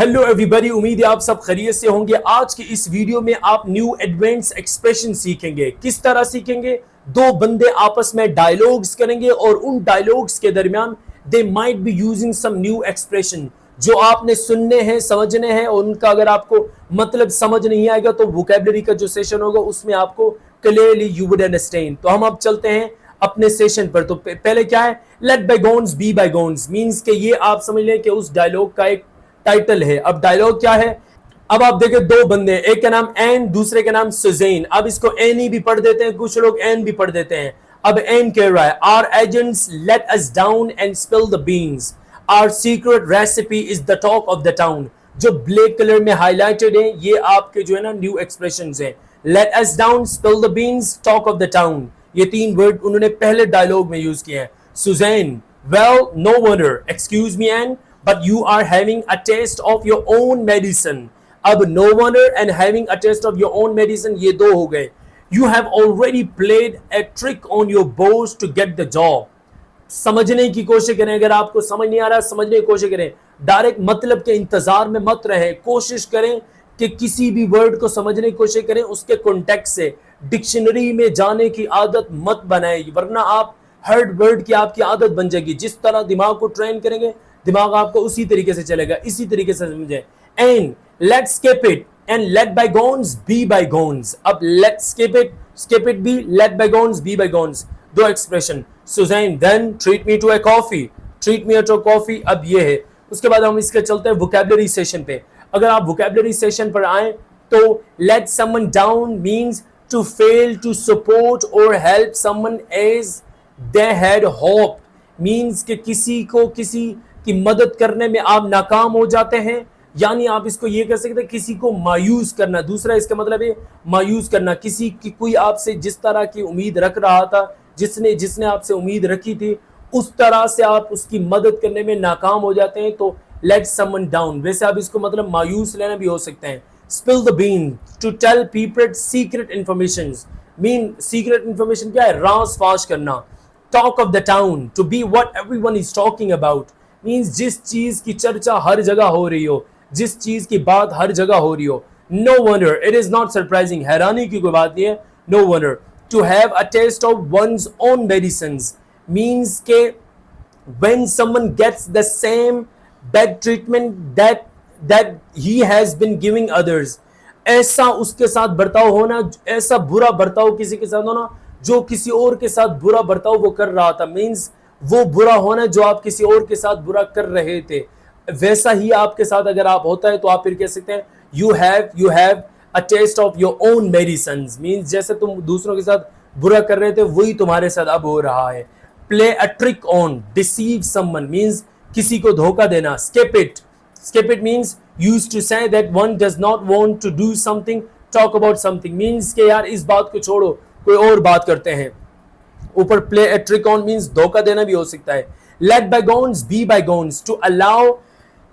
Hello everybody, उम्मीद है आप सब खैरियत से होंगे। आज की इस वीडियो में आप न्यू एडवांस एक्सप्रेशन सीखेंगे। किस तरह सीखेंगे? दो बंदे आपस में डायलॉग्स करेंगे और उन डायलॉग्स के दरमियान they might be using some new expression जो आपने सुनने हैं, समझने हैं, और उनका अगर आपको मतलब समझ नहीं आएगा तो वोकैबुलरी का जो सेशन होगा उसमें आपको क्लियरली यू वुड अंडरस्टैंड। तो हम अब चलते हैं अपने सेशन पर। तो पहले क्या है? लेट बायगोन्स बी बायगोन्स मींस कि ये आप समझ लें कि उस डायलॉग का एक टाइटल है। अब डायलॉग क्या है? अब आप देखें, दो बंदे, एक का नाम एन, दूसरे का नाम सुजैन। अब इसको एनी भी पढ़ देते हैं, कुछ लोग एन भी पढ़ देते हैं। अब एन कह रहा है, our agents let us down and spill the beans, our secret recipe is the talk of the town. जो ब्लैक कलर में हाईलाइटेड है, ये आपके जो है ना न्यू एक्सप्रेशंस हैं। Let us down, spill the beans, talk of the town, ये तीन वर्ड उन्होंने पहले डायलॉग में यूज किए हैं। Susan, well no wonder, excuse me Ann, but you are having a taste of your own medicine. अब no wonder and having a taste of your own medicine ये दो हो गए। You have already played a trick on your boss to get the job. समझने की कोशिश करें, अगर आपको समझ नहीं आ रहा समझने की कोशिश करें। डायरेक्ट मतलब के इंतजार में मत रहे, कोशिश करें कि किसी भी वर्ड को समझने की कोशिश करें, उसके कॉन्टेक्स्ट से डिक्शनरी में जाने की आदत मत बनाए, वरना आप हर वर्ड की आपकी आदत बन जाएगी। जिस तरह दिमाग को ट्रेन करेंगे, दिमाग आपको उसी तरीके से चलेगा। इसी तरीके से समझे। And let's skip it and let bygones be bygones. अब let's skip it be, let bygones be bygones, दो expression. Susan, then treat me to a coffee, treat me to coffee. अब ये है। उसके बाद हम इसके चलते हैं वोकैबुलरी सेशन पे। अगर आप वोकैबुलरी सेशन पर आए तो let someone down means to fail to support और help someone as they had hoped, means कि किसी को किसी की मदद करने में आप नाकाम हो जाते हैं, यानी आप इसको ये कह सकते हैं किसी को मायूस करना। दूसरा इसका मतलब है मायूस करना, किसी की कोई आपसे जिस तरह की उम्मीद रख रहा था, जिसने आपसे उम्मीद रखी थी, उस तरह से आप उसकी मदद करने में नाकाम हो जाते हैं, तो लेट समवन डाउन। वैसे आप इसको मतलब मायूस लेना भी हो सकते हैं। Spill the bean, to tell people secret information, mean secret information क्या है? राज फाश करना। Talk of the town, to be what everyone is talking about, means जिस चीज की चर्चा हर जगह हो रही हो, जिस चीज की बात हर जगह हो रही हो। No wonder, it is not surprising, हैरानी की कोई बात नहीं है। No wonder, to have a taste of one's own medicines, means के when someone gets the same bad treatment that he has been giving others, ऐसा उसके साथ बर्ताव होना, ऐसा बुरा बर्ताव किसी के साथ होना जो किसी और के साथ बुरा बर्ताव वो कर रहा था, मींस वो बुरा होना जो आप किसी और के साथ बुरा कर रहे थे, वैसा ही आपके साथ अगर आप होता है तो आप फिर कह सकते हैं you have a taste of your own medicines, means जैसे तुम दूसरों के साथ बुरा कर रहे थे वही तुम्हारे साथ अब हो रहा है। Play a trick on, deceive someone means किसी को धोखा देना। Skip it means used to say that one does not want to do something, talk about something, means के यार इस बात को छोड़ो, कोई और बात करते हैं। ऊपर play a trick on means धोखा देना भी हो सकता है। Let bygones be bygones, to allow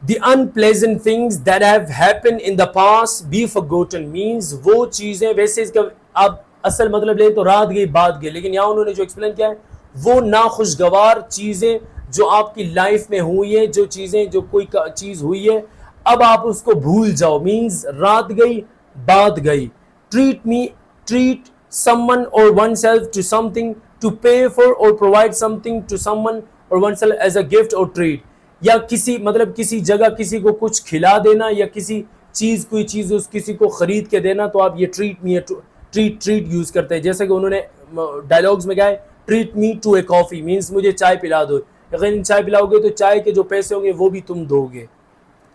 the unpleasant things that have happened in the past be forgotten, means वो चीजें, वैसे इसका आप असल मतलब ले तो रात गई बात गई, लेकिन यहाँ उन्होंने जो एक्सप्लेन किया है वो नाखुशगवार चीजें जो आपकी लाइफ में हुई है, जो चीजें जो कोई चीज हुई है अब आप उसको भूल जाओ, मींस रात गई बात गई। Treat someone or oneself to something, to pay for or provide something to someone or oneself as a gift or treat, या किसी मतलब किसी जगह किसी को कुछ खिला देना या किसी चीज कोई चीज उस किसी को खरीद के देना, तो आप ये ट्रीट यूज करते हैं। जैसे कि उन्होंने डायलॉग्स में क्या है, treat me to a coffee means मुझे चाय पिला दो, यकीन चाय पिलाओगे तो चाय के जो पैसे होंगे वो भी तुम दोगे।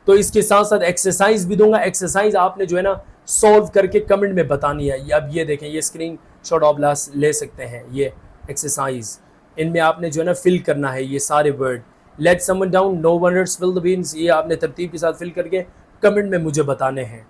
तो इसके साथ साथ एक्सरसाइज भी दूंगा। एक्सरसाइज आपने जो है ना सॉल्व करके कमेंट में बतानी है। अब ये देखें, ये स्क्रीन शॉट आप ले सकते हैं, ये एक्सरसाइज, इनमें आपने जो है ना फिल करना है ये सारे word. Let someone down, no wonder, spill the beans, ये आपने तरतीब के साथ फिल करके कमेंट में मुझे बताने हैं।